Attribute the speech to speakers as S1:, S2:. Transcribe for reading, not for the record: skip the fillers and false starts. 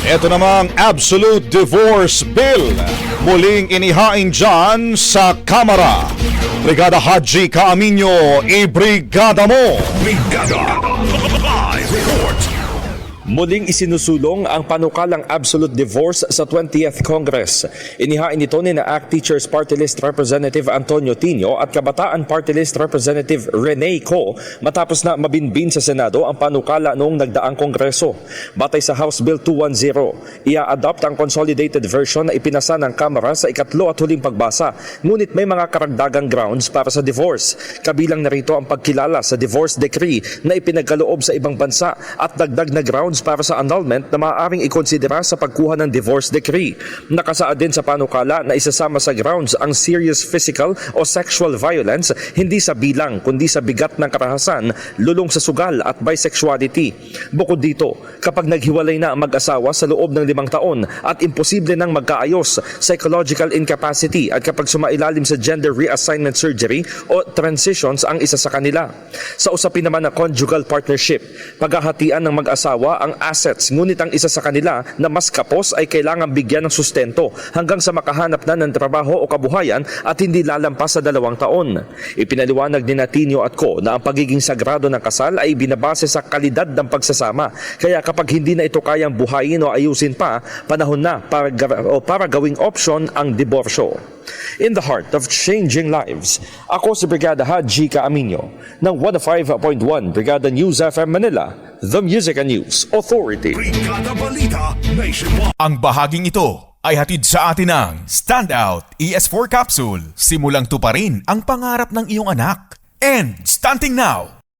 S1: Ito namang Absolute Divorce Bill, muling inihain dyan sa Kamara. Brigada Haji Caaminyo, ibrigada mo!
S2: Brigada Live Report.
S3: Muling isinusulong ang panukalang absolute divorce sa 20th Congress. Inihain ito ni na ACT Teachers Party List Representative Antonio Tino at Kabataan Party List Representative Rene Co matapos na mabinbin sa Senado ang panukala noong nagdaang Kongreso. Batay sa House Bill 210, ia-adopt ang consolidated version na ipinasa ng Kamara sa ikatlo at huling pagbasa. Ngunit may mga karagdagang grounds para sa divorce. Kabilang narito ang pagkilala sa divorce decree na ipinagkaloob sa ibang bansa at dagdag na grounds para sa annulment na maaaring ikonsidera sa pagkuha ng divorce decree. Nakasaad din sa panukala na isasama sa grounds ang serious physical o sexual violence hindi sa bilang kundi sa bigat ng karahasan, lulong sa sugal at bisexuality. Bukod dito, kapag naghiwalay na ang mag-asawa sa loob ng 5 taon at imposible nang magkaayos, psychological incapacity at kapag sumailalim sa gender reassignment surgery o transitions ang isa sa kanila. Sa usapin naman ng conjugal partnership, paghahatian ng mag-asawa ang assets, ngunit ang isa sa kanila na mas kapos ay kailangang bigyan ng sustento hanggang sa makahanap na ng trabaho o kabuhayan at hindi lalampas sa 2 taon. Ipinaliwanag ni Tino at Co na ang pagiging sagrado ng kasal ay binabase sa kalidad ng pagsasama. Kaya kapag hindi na ito kayang buhayin o ayusin pa, panahon na para gawing option ang diborsyo. In the heart of changing lives, ako si Brigada Haji Caaminyo ng 105.1 Brigada News FM Manila, The Music and News Authority.
S2: Brigada Balita Nationwide.
S4: Ang bahaging ito ay hatid sa atin ng Standout ES4 Capsule. Simulang tuparin ang pangarap ng iyong anak. And Stunting Now,